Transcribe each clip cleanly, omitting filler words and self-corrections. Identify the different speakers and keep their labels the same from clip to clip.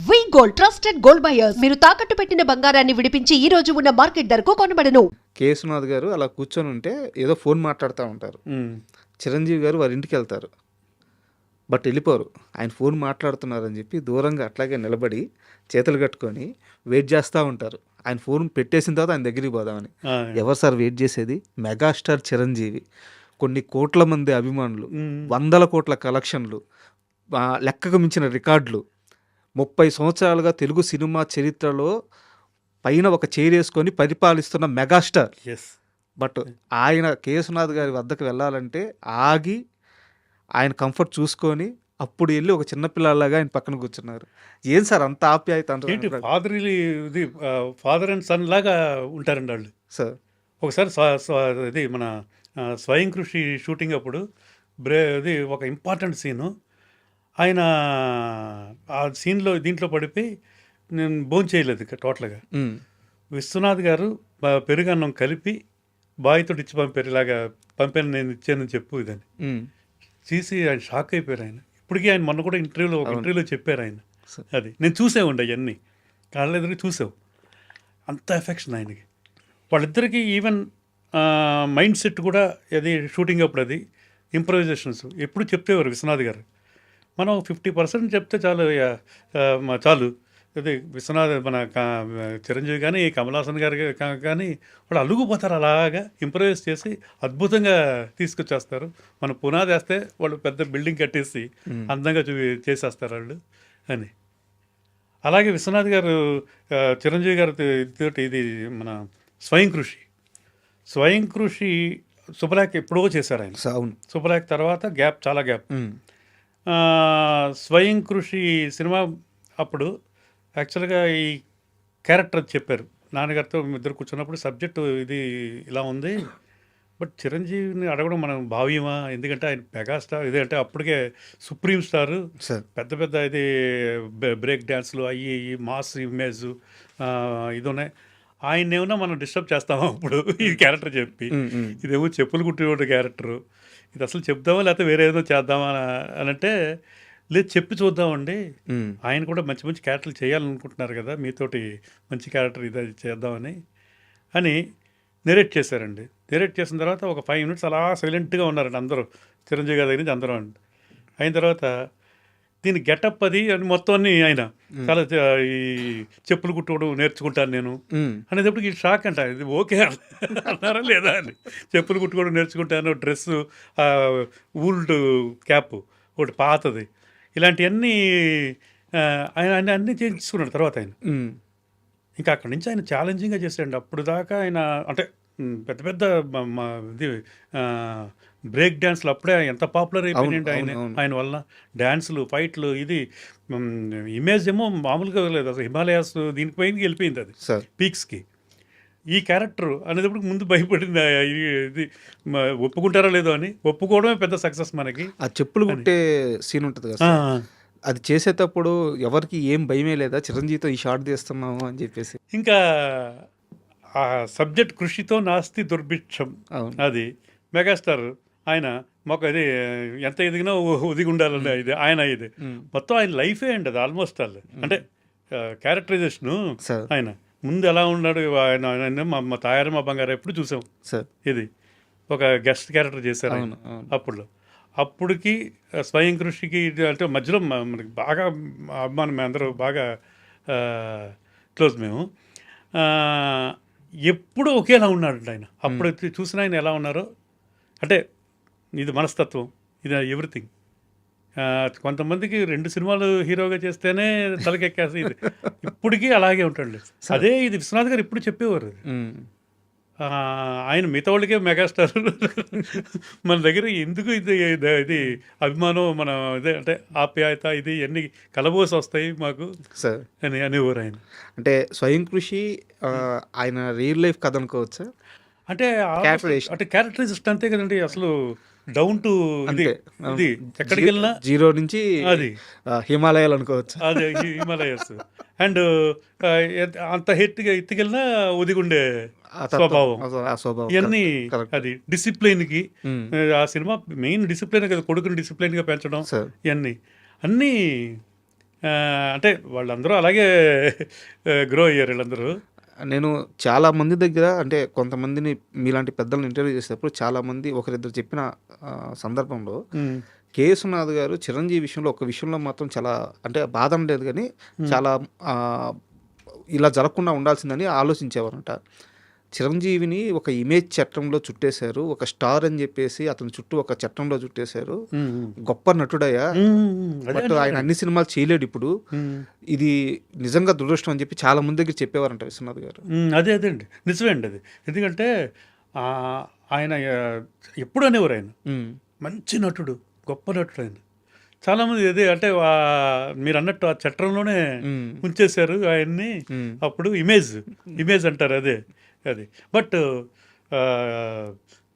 Speaker 1: వి gold trusted gold buyers మీరు తాకట్టు పెట్టిన బంగారాన్ని విడిపించి ఈ రోజు ఉన్న మార్కెట్ ధరకు కొనబడను.
Speaker 2: కేసునాథ్ గారు అలా కూర్చొని ఉంటే ఏదో ఫోన్ మాట్లాడుతూ ఉంటారు. చిరంజీవి గారు వారి ఇంటికి వెళ్తారు, బట్ వెళ్ళిపోరు. ఆయన ఫోన్ మాట్లాడుతున్నారని చెప్పి దూరంగా అట్లాగే నిలబడి చేతులు కట్టుకొని వెయిట్ చేస్తూ ఉంటారు. ఆయన ఫోన్ పెట్టేసిన తర్వాత ఆయన దగ్గరికి పోదామని. ఎవరు సార్ వెయిట్ చేసేది? మెగాస్టార్ చిరంజీవి, కొన్ని కోట్ల మంది అభిమానులు, వందల కోట్ల కలెక్షన్లు, లెక్కకు మించిన రికార్డులు, 30 సంవత్సరాలుగా తెలుగు సినిమా చరిత్రలో పైన ఒక చైర్ వేసుకొని పరిపాలిస్తున్న మెగాస్టార్. బట్ ఆయన కేసునాథ్ గారి వద్దకు వెళ్ళాలంటే ఆగి ఆయన కంఫర్ట్ చూసుకొని అప్పుడు వెళ్ళి ఒక చిన్నపిల్లలాగా ఆయన పక్కన కూర్చున్నారు. ఏం సార్ అంత ఆప్యాయత?
Speaker 3: ఫాదర్ అండ్ సన్ లాగా ఉంటారండి వాళ్ళు.
Speaker 2: సార్
Speaker 3: ఒకసారి ఇది మన స్వయం కృషి షూటింగ్ అప్పుడు ఇది ఒక ఇంపార్టెంట్ సీను. ఆయన ఆ సీన్లో దీంట్లో పడిపోయి నేను భోజనం చేయలేదు టోటల్గా. విశ్వనాథ్ గారు పెరుగన్నం కలిపి బాయ్తో ఇచ్చి పంపారులాగా పంపాను, నేను ఇచ్చానని చెప్పు ఇదని చూసి ఆయన షాక్ అయిపోయారు. ఆయన ఇప్పటికీ ఆయన మొన్న కూడా ఇంటర్వ్యూలో చెప్పారు ఆయన. అది నేను చూసేవండి అవన్నీ కాళ్ళెదురు చూసావు. అంత ఎఫెక్షన్ ఆయనకి. వాళ్ళిద్దరికీ ఈవెన్ మైండ్ సెట్ కూడా అది షూటింగ్ అప్పుడు అది ఇంప్రవైజేషన్స్ ఎప్పుడు చెప్తేవారు విశ్వనాథ్ గారు. మనం 50% చెప్తే చాలు. అది విశ్వనాథ్ మన చిరంజీవి కానీ కమల్ హాసన్ గారు కానీ వాళ్ళు అలుగుపోతారు. అలాగా ఇంప్రవైజ్ చేసి అద్భుతంగా తీసుకొచ్చేస్తారు. మనం పునాది వేస్తే వాళ్ళు పెద్ద బిల్డింగ్ కట్టేసి అందంగా చేసేస్తారు వాళ్ళు అని. అలాగే విశ్వనాథ్ గారు చిరంజీవి గారి తోటి ఇది మన స్వయం కృషి శుభలేఖ ఎప్పుడో చేశారు ఆయన. శుభలేఖ తర్వాత చాలా గ్యాప్. స్వయం కృషి సినిమా అప్పుడు యాక్చువల్గా ఈ క్యారెక్టర్ చెప్పారు నాన్నగారితో. ఇద్దరు కూర్చున్నప్పుడు సబ్జెక్టు ఇది ఇలా ఉంది, బట్ చిరంజీవిని అడగడం మనం భావ్యమా? ఎందుకంటే ఆయన మెగాస్టార్, ఇది అంటే అప్పటికే సుప్రీం స్టారు, పెద్ద పెద్ద ఇది బ్రేక్ డ్యాన్స్లు అయ్యి మాస్ ఇమేజ్ ఇది ఉన్నాయి. ఆయన ఏమన్నా మనం డిస్టర్బ్ చేస్తామా అప్పుడు ఈ క్యారెక్టర్ చెప్పి? ఇదేమో చెప్పులు కుట్టిన క్యారెక్టరు, ఇది అసలు చెప్దామా లేకపోతే వేరే ఏదో చేద్దామా అని అంటే, లేదు చెప్పి చూద్దామండి, ఆయన కూడా మంచి మంచి క్యారెక్టర్లు చేయాలనుకుంటున్నారు కదా, మీతోటి మంచి క్యారెక్టర్ ఇది చేద్దామని నెరేట్ చేశారండి. నెరేట్ చేసిన తర్వాత ఒక 5 minutes అలా సైలెంట్గా ఉన్నారండి అందరూ. చిరంజీవి గారి దగ్గర నుంచి అందరూ అండి. అయిన తర్వాత దీని గెటప్ అది అని మొత్తం అన్ని ఆయన చాలా ఈ చెప్పులు కుట్టుకోవడం నేర్చుకుంటాను నేను అనేటప్పుడు ఈ షాక్ అంట. ఇది ఓకే అన్నారా లేదా అని. చెప్పులు కుట్టుకోవడం నేర్చుకుంటాను, డ్రెస్సు, ఊల్డ్ క్యాప్ ఒకటి పాతది, ఇలాంటివన్నీ ఆయన అన్నీ చేయించుకున్నాడు తర్వాత ఆయన. ఇంకా అక్కడి నుంచి ఆయన ఛాలెంజింగ్గా చేశాడండి. అప్పుడు దాకా ఆయన అంటే పెద్ద పెద్ద ఇది బ్రేక్ డ్యాన్స్లు అప్పుడే ఎంత పాపులర్ అయిపోయినాయండి ఆయన వల్ల. డ్యాన్సులు, ఫైట్లు, ఇది ఇమేజ్ ఏమో మామూలుగా లేదు అసలు. హిమాలయాస్ దీనిపైన వెళ్ళిపోయింది అది పీక్స్కి. ఈ క్యారెక్టర్ అనేటప్పుడు ముందు భయపడింది ఇది ఒప్పుకుంటారో లేదో అని. ఒప్పుకోవడమే పెద్ద సక్సెస్ మనకి.
Speaker 2: ఆ చెప్పులు కుట్టే సీన్ ఉంటుంది కదా, అది చేసేటప్పుడు ఎవరికి ఏం భయమే లేదా చిరంజీవితో ఈ షాట్ తీస్తున్నాము అని చెప్పేసి?
Speaker 3: ఇంకా ఆ సబ్జెక్ట్ కృషితో నాస్తి దుర్భిక్షం అది మెగాస్టార్ ఆయన మాకు అది ఎంత ఎదిగినా ఒదిగి ఉండాలన్న ఇది ఆయన. ఇది మొత్తం ఆయన లైఫే అండి అది ఆల్మోస్ట్ అది. అంటే క్యారెక్టరైజేషను ఆయన ముందు ఎలా ఉన్నాడు ఆయన. మా తాయారు మా బంగారు ఎప్పుడు చూసాం ఇది ఒక గెస్ట్ క్యారెక్టర్ చేశారు ఆయన అప్పటికి స్వయం కృషికి అంటే మధ్యలో మనకి బాగా అభిమానం, మేము అందరూ బాగా క్లోజ్. మేము ఎప్పుడు ఒకేలా ఉన్నాడు ఆయన. అప్పుడు చూసిన ఆయన ఎలా ఉన్నారో అంటే ఇది మనస్తత్వం, ఇది ఎవ్రీథింగ్. కొంతమందికి 2 సినిమాలు హీరోగా చేస్తేనే తలకెక్కేసి ఇది ఇప్పటికీ అలాగే ఉంటాడు. అదే ఇది విశ్వనాథ్ గారు ఇప్పుడు చెప్పేవారు. ఆయన మిగతా వాళ్ళకే మెగాస్టార్, మన దగ్గర ఎందుకు ఇది అభిమానం, మన ఇదే అంటే ఆప్యాయత, ఇది ఎన్ని కలబోసి వస్తాయి మాకు అని అనేవారు ఆయన.
Speaker 2: అంటే స్వయం కృషి ఆయన రియల్ లైఫ్ కథ అనుకోవచ్చా?
Speaker 3: అంటే క్యారెక్టరైజేషన్ అంతే కదండి. అసలు డౌన్ టు ఇది ఎక్కడికి వెళ్ళినా
Speaker 2: జీరో నుంచి
Speaker 3: అది
Speaker 2: హిమాలయాలు అనుకోవచ్చు.
Speaker 3: అదే హిమాలయస్. అండ్ అంత ఎత్తుకెళ్ళినా ఒదిగుండే స్వభావం, ఇవన్నీ అది డిసిప్లిన్కి. ఆ సినిమా మెయిన్ డిసిప్లిన్ కదా, కొడుకుని డిసిప్లిన్గా పెంచడం, ఇవన్నీ అన్నీ అంటే వాళ్ళందరూ అలాగే గ్రో అయ్యారు వీళ్ళందరూ.
Speaker 2: నేను చాలా మంది దగ్గర అంటే కొంతమందిని మీలాంటి పెద్దలను ఇంటర్వ్యూ చేసేటప్పుడు చాలామంది ఒకరిద్దరు చెప్పిన సందర్భంలో కే. విశ్వనాథ్ గారు చిరంజీవి విషయంలో ఒక విషయంలో మాత్రం చాలా అంటే బాధ లేదు కానీ చాలా ఇలా జరగకుండా ఉండాల్సిందని ఆలోచించేవారంట. చిరంజీవిని ఒక ఇమేజ్ చట్టంలో చుట్టేశారు, ఒక స్టార్ అని చెప్పేసి అతని చుట్టూ ఒక చట్టంలో చుట్టేశారు. గొప్ప నటుడయ్యా, బట్ ఆయన అన్ని సినిమాలు చేయలేడు ఇప్పుడు, ఇది నిజంగా దురదృష్టం అని చెప్పి చాలా మంది దగ్గర చెప్పేవారంట విశ్వనాథ్ గారు.
Speaker 3: అదే అండి, నిజమే అండి అది. ఎందుకంటే ఆయన ఎప్పుడు అనేవారు ఆయన మంచి నటుడు, గొప్ప నటుడు ఆయన. చాలామంది అదే అంటే మీరు అన్నట్టు ఆ చట్టంలోనే ఉంచేశారు ఆయన్ని. అప్పుడు ఇమేజ్ అంటారు అదే అది. బట్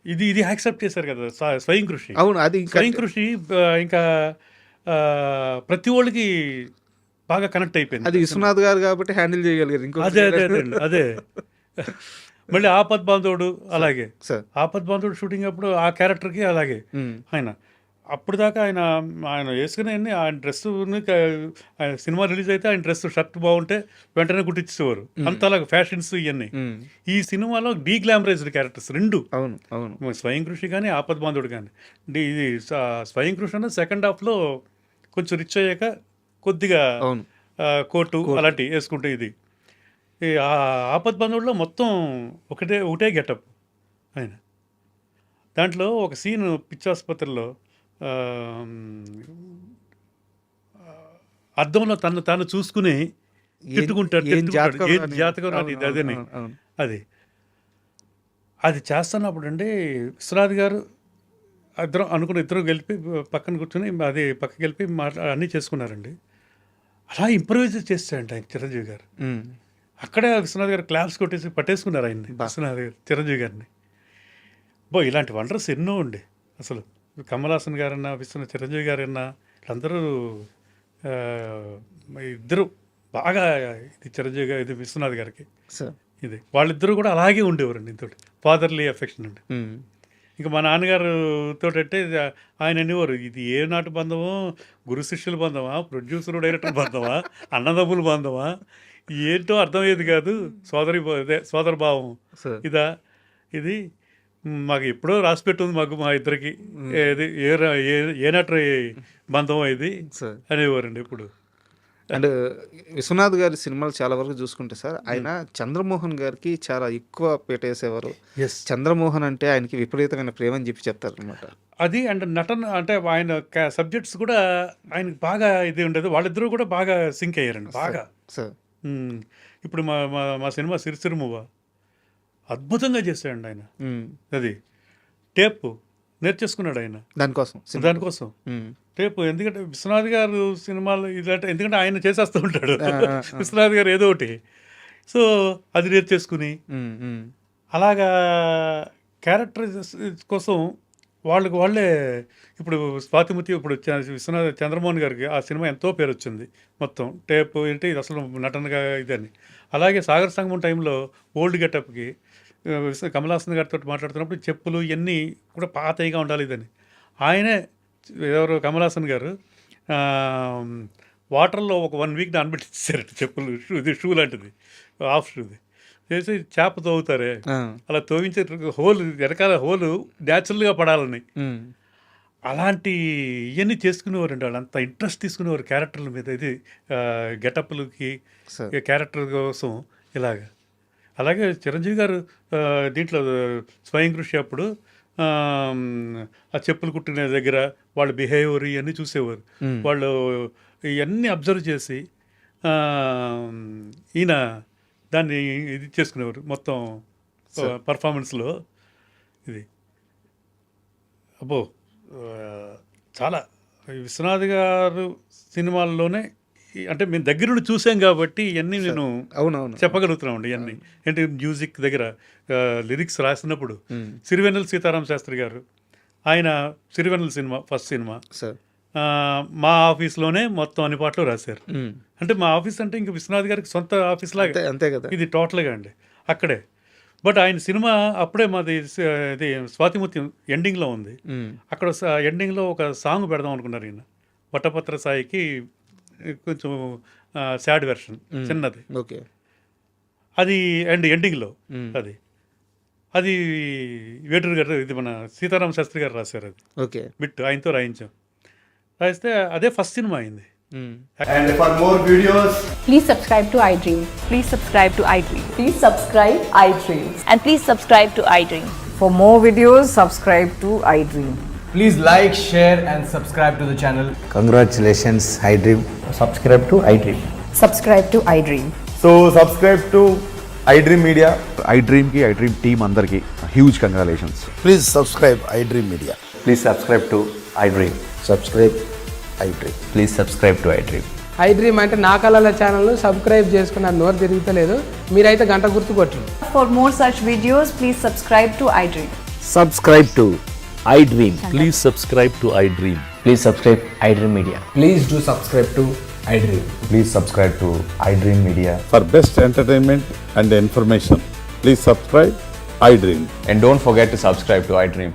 Speaker 3: ఇది యాక్సెప్ట్ చేశారు కదా స్వయం కృషి.
Speaker 2: అవును, అది
Speaker 3: స్వయం కృషి ఇంకా ప్రతి ఒళ్ళకి బాగా కనెక్ట్ అయిపోయింది.
Speaker 2: అది విశ్వనాథ్ గారు కాబట్టి హ్యాండిల్ చేయగలిగారు. ఇంకో
Speaker 3: అదే మళ్ళీ ఆపద్ బాంధవుడు అలాగే, ఆపద్ బాంధవుడు షూటింగ్ అప్పుడు ఆ క్యారెక్టర్కి అలాగే ఆయన అప్పుడు దాకా ఆయన వేసుకునే ఆయన డ్రెస్ సినిమా రిలీజ్ అయితే ఆయన డ్రెస్ షర్ట్ బాగుంటే వెంటనే కుట్టించేవారు. అంత అలాగే ఫ్యాషన్స్ ఇవన్నీ. ఈ సినిమాలో డీగ్లామరైజ్డ్ క్యారెక్టర్స్ రెండు.
Speaker 2: అవును అవును,
Speaker 3: స్వయం కృషి కానీ ఆపద్ బాంధవుడు కానీ. ఇది స్వయం కృషి అన్న సెకండ్ హాఫ్లో కొంచెం రిచ్ అయ్యాక కొద్దిగా కోటు అలాంటి వేసుకుంటే, ఇది ఆపద్ బాంధవుడిలో మొత్తం ఒకటే గెటప్ ఆయన. దాంట్లో ఒక సీన్ పిచ్చాసుపత్రిలో అద్దంలో తాను చూసుకుని తిట్టుకుంటాడు, జాతకం అదని. అది చేస్తున్నప్పుడు అండి విశ్వనాథ్ గారు ఇద్దరు గెలిపి పక్కన కూర్చొని అది పక్కకి వెళ్ళి అన్నీ చేసుకున్నారండి. అలా ఇంప్రూవైజ్ చేస్తాడంట ఆయన చిరంజీవి గారు. అక్కడే విశ్వనాథ్ గారు క్లాప్స్ కొట్టేసి పట్టేసుకున్నారు ఆయన్ని, విశ్వనాథ్ గారు చిరంజీవి గారిని. ఇలాంటి వండర్స్ ఎన్నో ఉండే అసలు. కమల్ హాసన్ గారన్నా, చిరంజీవి గారన్నా, వీళ్ళందరూ ఇద్దరు బాగా ఇది చిరంజీవి గారు, ఇది విశ్వనాథ్ గారికి ఇది వాళ్ళిద్దరూ కూడా అలాగే ఉండేవారండి. ఇంతటి ఫాదర్లీ అఫెక్షన్ అండి. ఇంకా మా నాన్నగారుతో అంటే ఆయన అనేవారు, ఇది ఏ నాటి బంధమో, గురు శిష్యుల బంధమా, ప్రొడ్యూసర్ డైరెక్టర్ బంధమా, అన్నదమ్ముల బంధమా, ఏంటో అర్థమయ్యేది కాదు. సోదర భావం ఇది మాకు ఎప్పుడో రాసి పెట్టుంది మాకు, మా ఇద్దరికి. ఇది ఏ నటు బంధం ఇది అనేవారండి ఇప్పుడు.
Speaker 2: అండ్ విశ్వనాథ్ గారి సినిమాలు చాలా వరకు చూసుకుంటే సార్, ఆయన చంద్రమోహన్ గారికి చాలా ఎక్కువ పెట్టేసేవారు. చంద్రమోహన్ అంటే ఆయనకి విపరీతమైన ప్రేమ అని చెప్పి చెప్తారు అనమాట.
Speaker 3: అది అండ్ నటన అంటే ఆయన సబ్జెక్ట్స్ కూడా ఆయనకి బాగా ఇది ఉండేది. వాళ్ళిద్దరూ కూడా బాగా సింక్ అయ్యారండి బాగా. ఇప్పుడు మా సినిమా సిరిసిరిమువ్వ అద్భుతంగా చేశాడండి ఆయన. అది టేప్ నేర్చేసుకున్నాడు ఆయన దానికోసం టేప్. ఎందుకంటే విశ్వనాథ్ గారు సినిమాలు ఇదంటే, ఎందుకంటే ఆయన చేసేస్తూ ఉంటాడు విశ్వనాథ్ గారు ఏదో ఒకటి. సో అది నేర్చేసుకుని అలాగా క్యారెక్టర్ కోసం వాళ్ళే ఇప్పుడు స్వాతిముత్యం, ఇప్పుడు చంద్రమోహన్ గారికి ఆ సినిమా ఎంతో పేరు వచ్చింది. మొత్తం టేప్ ఏంటి ఇది అసలు నటనగా ఇదని. అలాగే సాగర్ సంగమం టైంలో ఓల్డ్ గెటప్కి కమల్ హాసన్ గారితో మాట్లాడుతున్నప్పుడు చెప్పులు ఇవన్నీ కూడా పాతగా ఉండాలి ఇదని. ఆయనే ఎవరు కమల్ హాసన్ గారు వాటర్లో ఒక 1 వీక్ నానబెట్టించారట చెప్పులు, షూ లాంటిది, హాఫ్ షూది చేసి చేప తోగుతారే అలా తోవించే వెనకాల హోలు న్యాచురల్గా పడాలని అలాంటి ఇవన్నీ చేసుకునేవారండి. వాళ్ళు అంత ఇంట్రెస్ట్ తీసుకునేవారు క్యారెక్టర్ల మీద. ఇది గెటప్లకి క్యారెక్టర్ కోసం ఇలాగా. అలాగే చిరంజీవి గారు దీంట్లో స్వయం కృషి అప్పుడు ఆ చెప్పులు కుట్టిన దగ్గర వాళ్ళ బిహేవియర్ ఇవన్నీ చూసేవారు. వాళ్ళు ఇవన్నీ అబ్జర్వ్ చేసి ఈయన దాన్ని ఇది చేసుకునేవారు మొత్తం పర్ఫార్మెన్స్లో. ఇది చాలా విశ్వనాథ్ గారు సినిమాల్లోనే అంటే మేము దగ్గర నుండి చూసాం కాబట్టి ఇవన్నీ నేను చెప్పగలుగుతున్నామండి. ఇవన్నీ ఏంటి మ్యూజిక్ దగ్గర లిరిక్స్ రాసినప్పుడు సిరివెన్నెల సీతారామ శాస్త్రి గారు ఆయన సిరివెన్నెల సినిమా ఫస్ట్ సినిమా మా ఆఫీస్లోనే మొత్తం అన్ని పాటలు రాశారు. అంటే మా ఆఫీస్ అంటే ఇంకా విశ్వనాథ్ గారికి సొంత ఆఫీస్ లాగా
Speaker 2: అంతే కదా
Speaker 3: ఇది టోటల్గా అండి అక్కడే. బట్ ఆయన సినిమా అప్పుడే మాది ఇది స్వాతిముత్యం ఎండింగ్లో ఉంది. అక్కడ ఎండింగ్లో ఒక సాంగ్ పెడదాం అనుకున్నారు ఈయన. వటపత్ర సాయికి కొంచెం సాడ్ వెర్షన్ చిన్నది.
Speaker 2: ఓకే.
Speaker 3: అది అండ్ ఎండింగ్లో అది అది వేటూరు గారు, ఇది మన సీతారామ శాస్త్రి గారు రాశారు. అది
Speaker 2: ఓకే.
Speaker 3: బిట్ ఆయనతో రాయించాం. రాయిస్తే అదే ఫస్ట్ సినిమా అయింది.
Speaker 4: And for more videos,
Speaker 5: Please subscribe to iDream.
Speaker 6: Please subscribe to iDream.
Speaker 5: Please subscribe iDream.
Speaker 6: And please subscribe to iDream.
Speaker 7: For more videos, subscribe to iDream.
Speaker 4: please like, share, and subscribe to the channel.
Speaker 8: Congratulations, iDream.
Speaker 4: Subscribe to iDream.
Speaker 7: Subscribe to iDream.
Speaker 4: So subscribe to iDream Media.
Speaker 9: iDream ki iDream team andarki huge congratulations.
Speaker 8: Please subscribe iDream Media.
Speaker 4: Please subscribe to iDream.
Speaker 8: Subscribe iDream.
Speaker 4: Please subscribe to iDream.
Speaker 10: iDream అంటే నా కళల channel subscribe చేసుకున్న నోరు తిరుగుతలేదు, మీరైతే గంట గుర్తు కొట్టండి.
Speaker 6: For more such videos, please subscribe to iDream.
Speaker 8: Subscribe to iDream.
Speaker 11: Please subscribe to iDream.
Speaker 4: Please subscribe iDream Media.
Speaker 10: Please do subscribe to iDream.
Speaker 4: Please subscribe to iDream Media.
Speaker 9: For best entertainment and information, please subscribe iDream.
Speaker 4: And don't forget to subscribe to iDream.